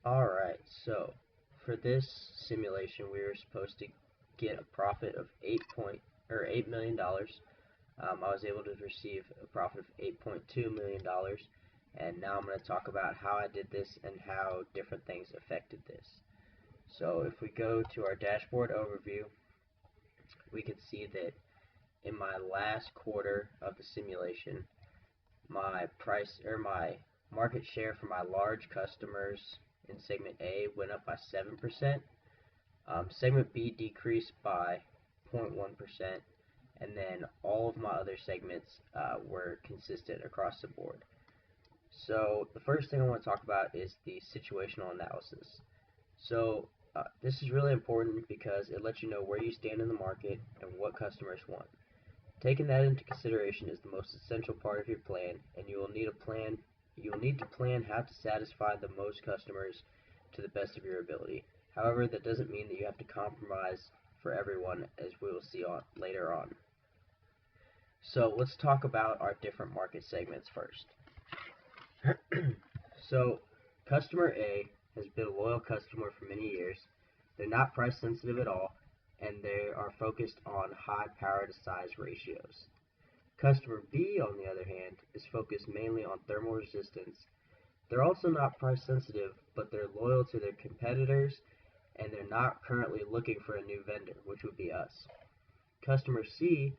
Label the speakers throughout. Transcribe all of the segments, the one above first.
Speaker 1: Alright, so for this simulation we were supposed to get a profit of $8 million. I was able to receive a profit of $8.2 million, and now I'm going to talk about how I did this and how different things affected this. So if we go to our dashboard overview, we can see that in my last quarter of the simulation, my market share for my large customers in segment A went up by 7%. Segment B decreased by 0.1%, and then all of my other segments were consistent across the board. So the first thing I want to talk about is the situational analysis. So this is really important because it lets you know where you stand in the market and what customers want. Taking that into consideration is the most essential part of your plan, and you will need to plan how to satisfy the most customers to the best of your ability. However, that doesn't mean that you have to compromise for everyone, as we will see later on. So let's talk about our different market segments first. So customer A has been a loyal customer for many years. They're not price sensitive at all, and they are focused on high power to size ratios. Customer B, on the other hand, is focused mainly on thermal resistance. They're also not price sensitive, but they're loyal to their competitors, and they're not currently looking for a new vendor, which would be us. Customer C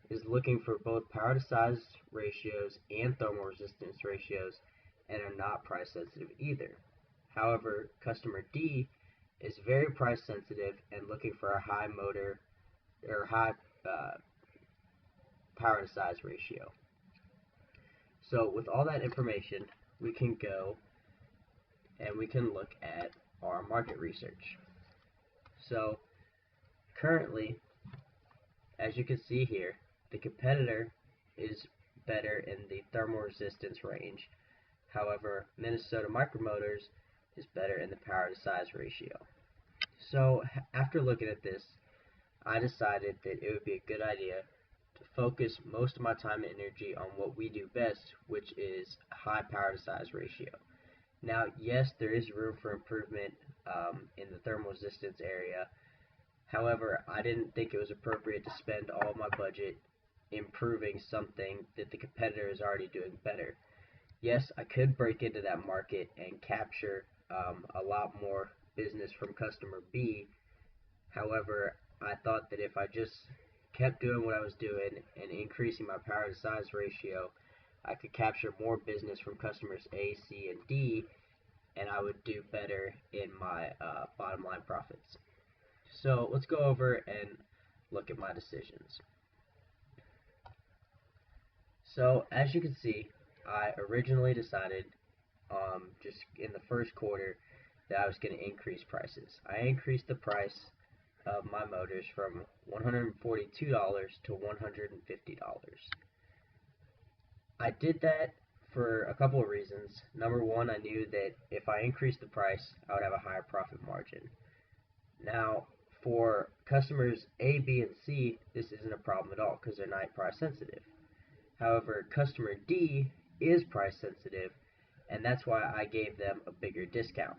Speaker 1: is looking for both power to size ratios and thermal resistance ratios, and are not price sensitive either. However, customer D is very price sensitive and looking for a high motor or high power to size ratio. So with all that information, we can go and we can look at our market research. So currently, as you can see here, the competitor is better in the thermal resistance range. However, Minnesota Micromotors is better in the power to size ratio. So after looking at this, I decided that it would be a good idea to focus most of my time and energy on what we do best, which is high power to size ratio. Now, yes, there is room for improvement in the thermal resistance area. However, I didn't think it was appropriate to spend all my budget improving something that the competitor is already doing better. Yes, I could break into that market and capture a lot more business from customer B. However, I thought that if I just kept doing what I was doing and increasing my power to size ratio, I could capture more business from customers A, C, and D, and I would do better in my bottom line profits. So let's go over and look at my decisions. So as you can see, I originally decided just in the first quarter that I was going to increase prices. I increased the price of my motors from $142 to $150. I did that for a couple of reasons. Number one, I knew that if I increased the price, I would have a higher profit margin. Now, for customers A, B, and C, this isn't a problem at all because they're not price sensitive. However, customer D is price sensitive, and that's why I gave them a bigger discount.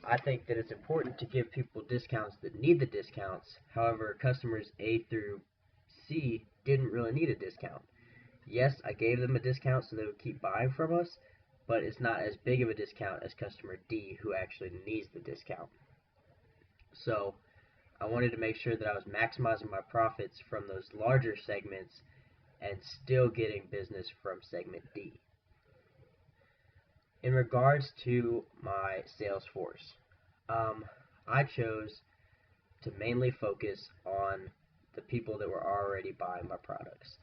Speaker 1: I think that it's important to give people discounts that need the discounts. However, customers A through C didn't really need a discount. Yes, I gave them a discount so they would keep buying from us, but it's not as big of a discount as customer D, who actually needs the discount. So I wanted to make sure that I was maximizing my profits from those larger segments and still getting business from segment D. In regards to my sales force, I chose to mainly focus on the people that were already buying my products.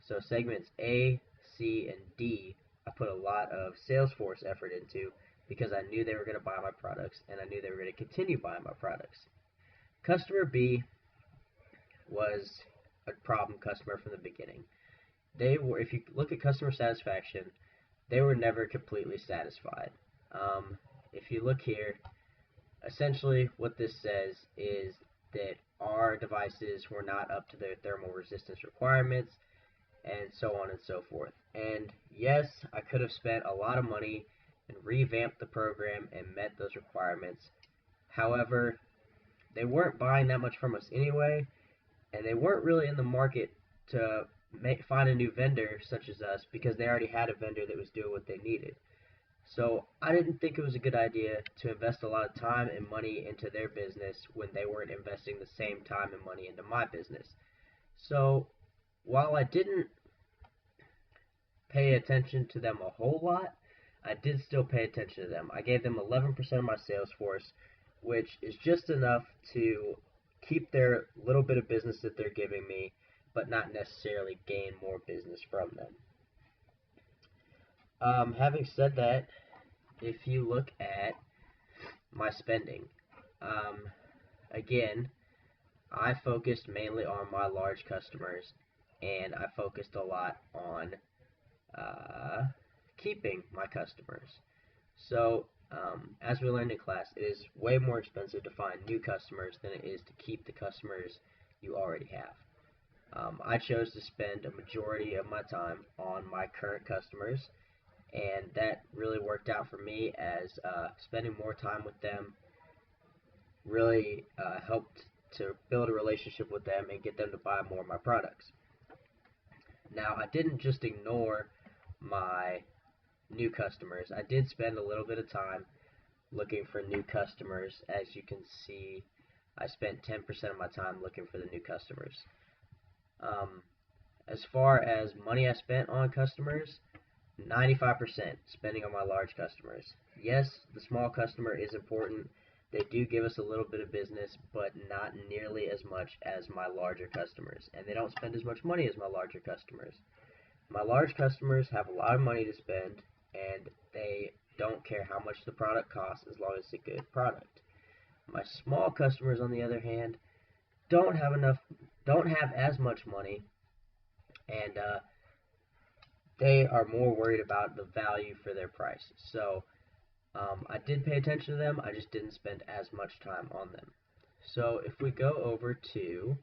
Speaker 1: So segments A, C, and D, I put a lot of sales force effort into because I knew they were going to buy my products and I knew they were going to continue buying my products. Customer B was a problem customer from the beginning. They were, if you look at customer satisfaction, they were never completely satisfied. If you look here, essentially what this says is that our devices were not up to their thermal resistance requirements, and so on and so forth. And yes, I could have spent a lot of money and revamped the program and met those requirements. However, they weren't buying that much from us anyway, and they weren't really in the market to find a new vendor such as us because they already had a vendor that was doing what they needed. So I didn't think it was a good idea to invest a lot of time and money into their business when they weren't investing the same time and money into my business. So while I didn't pay attention to them a whole lot, I did still pay attention to them. I gave them 11% of my sales force, which is just enough to keep their little bit of business that they're giving me, but not necessarily gain more business from them. Having said that, if you look at my spending, again, I focused mainly on my large customers, and I focused a lot on keeping my customers. So, as we learned in class, it is way more expensive to find new customers than it is to keep the customers you already have. I chose to spend a majority of my time on my current customers, and that really worked out for me as spending more time with them really helped to build a relationship with them and get them to buy more of my products. Now, I didn't just ignore my new customers. I did spend a little bit of time looking for new customers. As you can see, I spent 10% of my time looking for the new customers. As far as money I spent on customers, 95% spending on my large customers. Yes, the small customer is important. They do give us a little bit of business, but not nearly as much as my larger customers. And they don't spend as much money as my larger customers. My large customers have a lot of money to spend, and they don't care how much the product costs as long as it's a good product. My small customers, on the other hand, don't have as much money, and they are more worried about the value for their price. So I did pay attention to them, I just didn't spend as much time on them. So if we go over to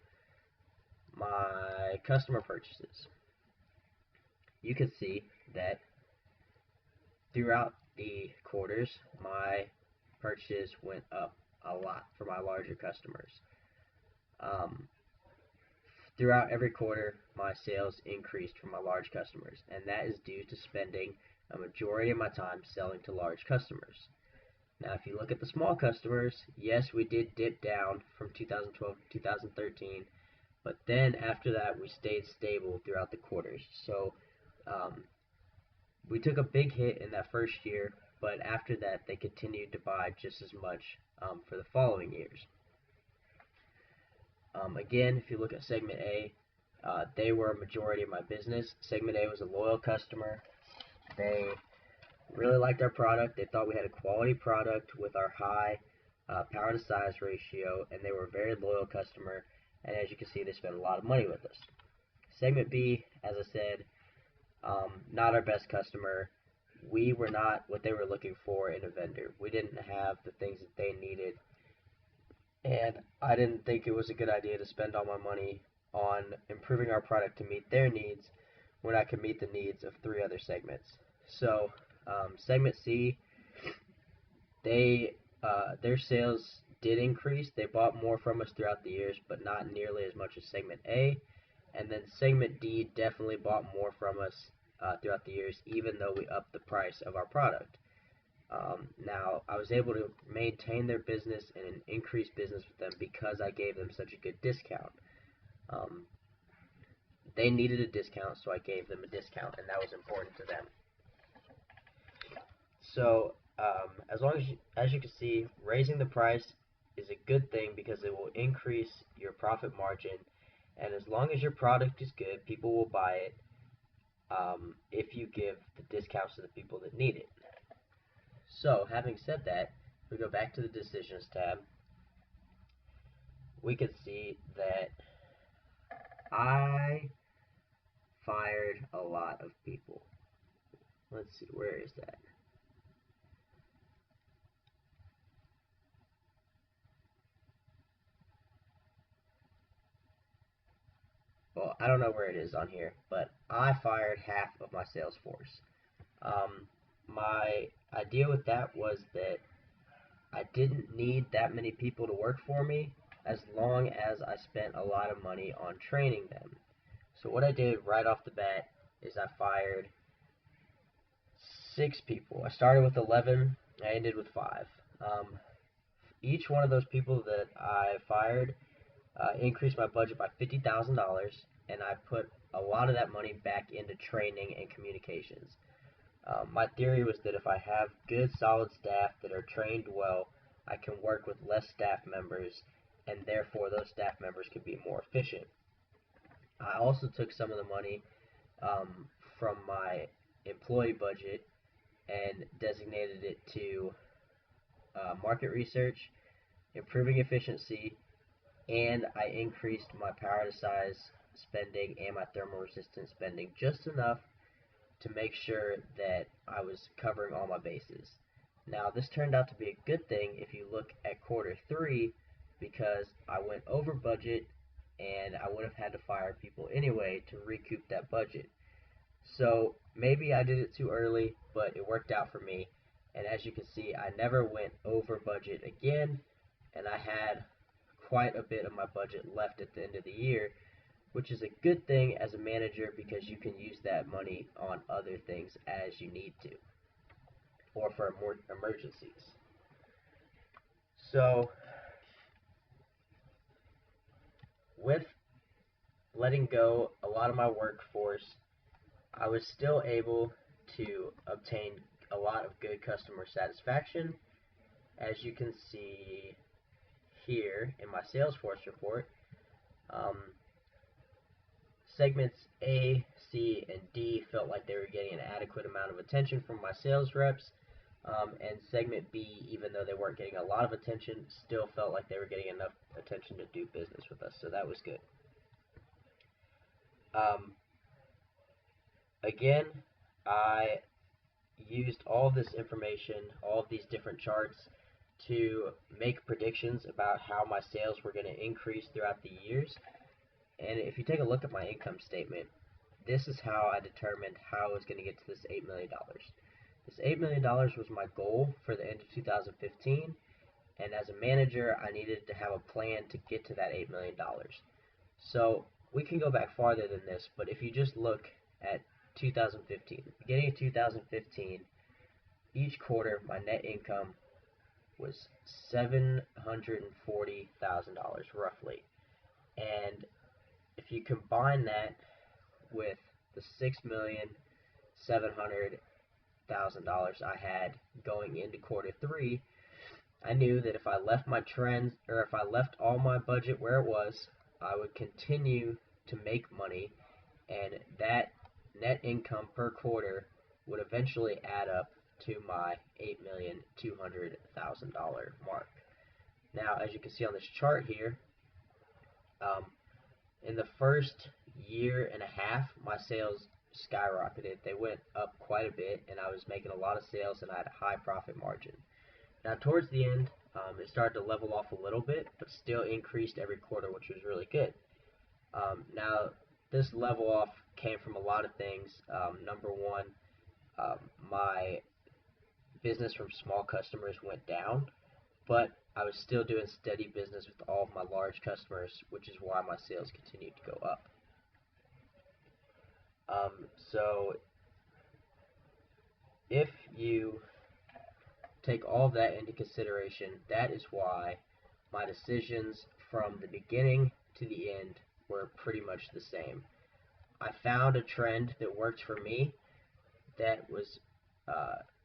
Speaker 1: my customer purchases, you can see that throughout the quarters, my purchases went up a lot for my larger customers. Throughout every quarter, my sales increased for my large customers, and that is due to spending a majority of my time selling to large customers. Now, if you look at the small customers, yes, we did dip down from 2012 to 2013, but then after that, we stayed stable throughout the quarters. So we took a big hit in that first year, but after that, they continued to buy just as much for the following years. Again, if you look at Segment A, they were a majority of my business. Segment A was a loyal customer. They really liked our product. They thought we had a quality product with our high power to size ratio, and they were a very loyal customer. And as you can see, they spent a lot of money with us. Segment B, as I said, not our best customer. We were not what they were looking for in a vendor. We didn't have the things that they needed, and I didn't think it was a good idea to spend all my money on improving our product to meet their needs when I could meet the needs of 3 other segments. So Segment C, their sales did increase. They bought more from us throughout the years, but not nearly as much as Segment A. And then Segment D definitely bought more from us throughout the years, even though we upped the price of our product. Now, I was able to maintain their business and increase business with them because I gave them such a good discount. They needed a discount, so I gave them a discount, and that was important to them. So, as you can see, raising the price is a good thing because it will increase your profit margin, and as long as your product is good, people will buy it if you give the discounts to the people that need it. So, having said that, if we go back to the Decisions tab, we can see that I fired a lot of people. Let's see, where is that? Well, I don't know where it is on here, but I fired half of my sales force. my idea with that was that I didn't need that many people to work for me as long as I spent a lot of money on training them. So what I did right off the bat is I fired 6 people. I started with 11, I ended with 5. Each one of those people that I fired increased my budget by $50,000, and I put a lot of that money back into training and communications. My theory was that if I have good, solid staff that are trained well, I can work with less staff members, and therefore those staff members can be more efficient. I also took some of the money from my employee budget and designated it to market research, improving efficiency, and I increased my power to size spending and my thermal resistance spending just enough to make sure that I was covering all my bases. Now this turned out to be a good thing if you look at quarter 3, because I went over budget and I would have had to fire people anyway to recoup that budget. So maybe I did it too early, but it worked out for me. And as you can see, I never went over budget again, and I had quite a bit of my budget left at the end of the year, which is a good thing as a manager because you can use that money on other things as you need to, or for more emergencies. So with letting go a lot of my workforce, I was still able to obtain a lot of good customer satisfaction. As you can see here in my Salesforce report, segments A, C, and D felt like they were getting an adequate amount of attention from my sales reps, and segment B, even though they weren't getting a lot of attention, still felt like they were getting enough attention to do business with us, so that was good. Again, I used all of this information, all of these different charts, to make predictions about how my sales were going to increase throughout the years. And if you take a look at my income statement, this is how I determined how I was going to get to this $8 million. This $8 million was my goal for the end of 2015, and as a manager, I needed to have a plan to get to that $8 million. So we can go back farther than this, but if you just look at 2015, beginning of 2015, each quarter my net income was $740,000 roughly, and if you combine that with the $6,700,000 I had going into quarter 3, I knew that if I left my trends, or if I left all my budget where it was, I would continue to make money, and that net income per quarter would eventually add up to my $8,200,000 mark. Now, as you can see on this chart here, in the first year and a half, my sales skyrocketed. They went up quite a bit, and I was making a lot of sales, and I had a high profit margin. Now, towards the end, it started to level off a little bit, but still increased every quarter, which was really good. Now, this level off came from a lot of things. Number one, my business from small customers went down, but I was still doing steady business with all of my large customers, which is why my sales continued to go up. So if you take all of that into consideration, that is why my decisions from the beginning to the end were pretty much the same. I found a trend that worked for me that was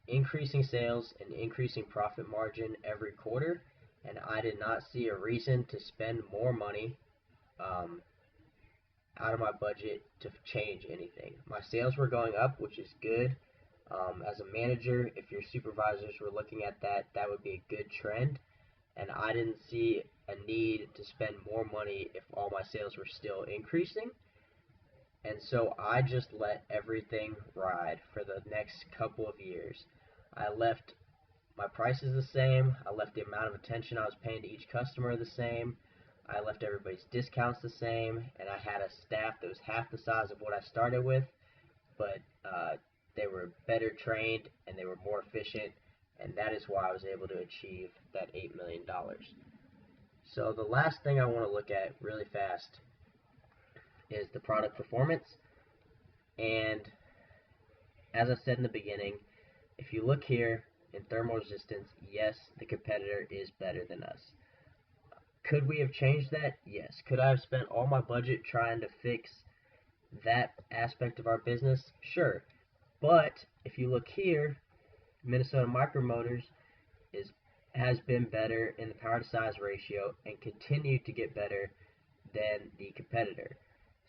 Speaker 1: increasing sales and increasing profit margin every quarter, and I did not see a reason to spend more money out of my budget to change anything. My sales were going up, which is good. As a manager, if your supervisors were looking at that, that would be a good trend, and I didn't see a need to spend more money if all my sales were still increasing. And so I just let everything ride for the next couple of years. I left my prices the same, I left the amount of attention I was paying to each customer the same, I left everybody's discounts the same, and I had a staff that was half the size of what I started with, but they were better trained and and they were more efficient, and that is why I was able to achieve that $8 million. So the last thing I want to look at really fast is the product performance. And as I said in the beginning, if you look here in thermal resistance, yes, the competitor is better than us. Could we have changed that? Yes. Could I have spent all my budget trying to fix that aspect of our business? Sure. But if you look here, Minnesota Micromotors has been better in the power to size ratio and continued to get better than the competitor.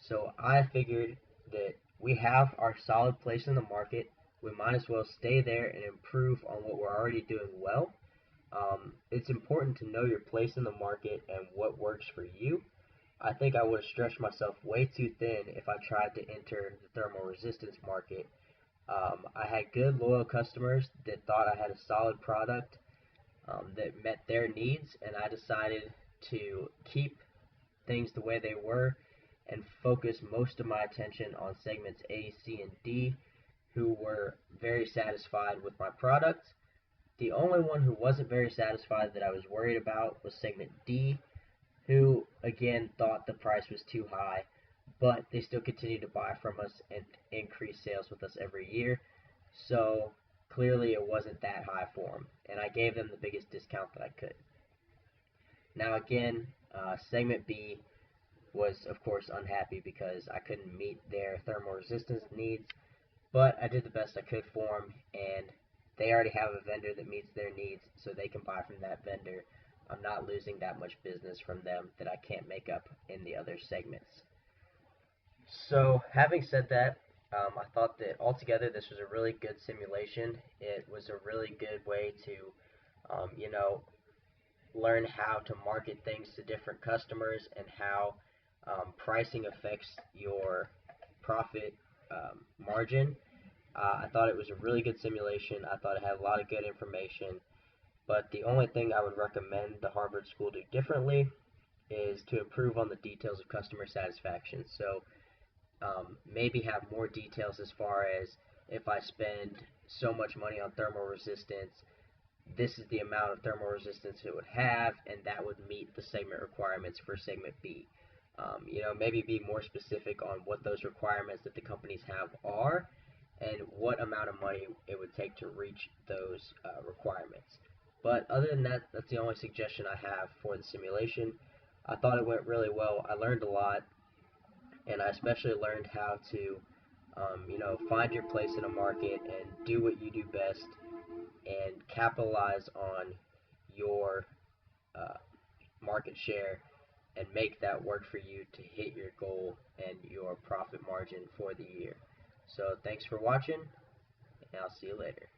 Speaker 1: So I figured that we have our solid place in the market. We might as well stay there and improve on what we're already doing well. It's important to know your place in the market and what works for you. I think I would have stretched myself way too thin if I tried to enter the thermal resistance market. I had good, loyal customers that thought I had a solid product that met their needs, and I decided to keep things the way they were and focus most of my attention on segments A, C, and D, who were very satisfied with my product. The only one who wasn't very satisfied that I was worried about was segment D, who again thought the price was too high, but they still continued to buy from us and increase sales with us every year. So clearly it wasn't that high for them, and I gave them the biggest discount that I could. Now again, segment B was of course unhappy because I couldn't meet their thermal resistance needs, but I did the best I could for them, and they already have a vendor that meets their needs, so they can buy from that vendor. I'm not losing that much business from them that I can't make up in the other segments. So having said that, I thought that altogether this was a really good simulation. It was a really good way to, learn how to market things to different customers and how pricing affects your profit margin. I thought it was a really good simulation. I thought it had a lot of good information, but the only thing I would recommend the Harvard School do differently is to improve on the details of customer satisfaction. So maybe have more details as far as if I spend so much money on thermal resistance, this is the amount of thermal resistance it would have, and that would meet the segment requirements for segment B. Maybe be more specific on what those requirements that the companies have are, and what amount of money it would take to reach those requirements. But other than that, that's the only suggestion I have for the simulation. I thought it went really well. I learned a lot, and I especially learned how to, find your place in a market and do what you do best and capitalize on your market share and make that work for you to hit your goal and your profit margin for the year. So thanks for watching, and I'll see you later.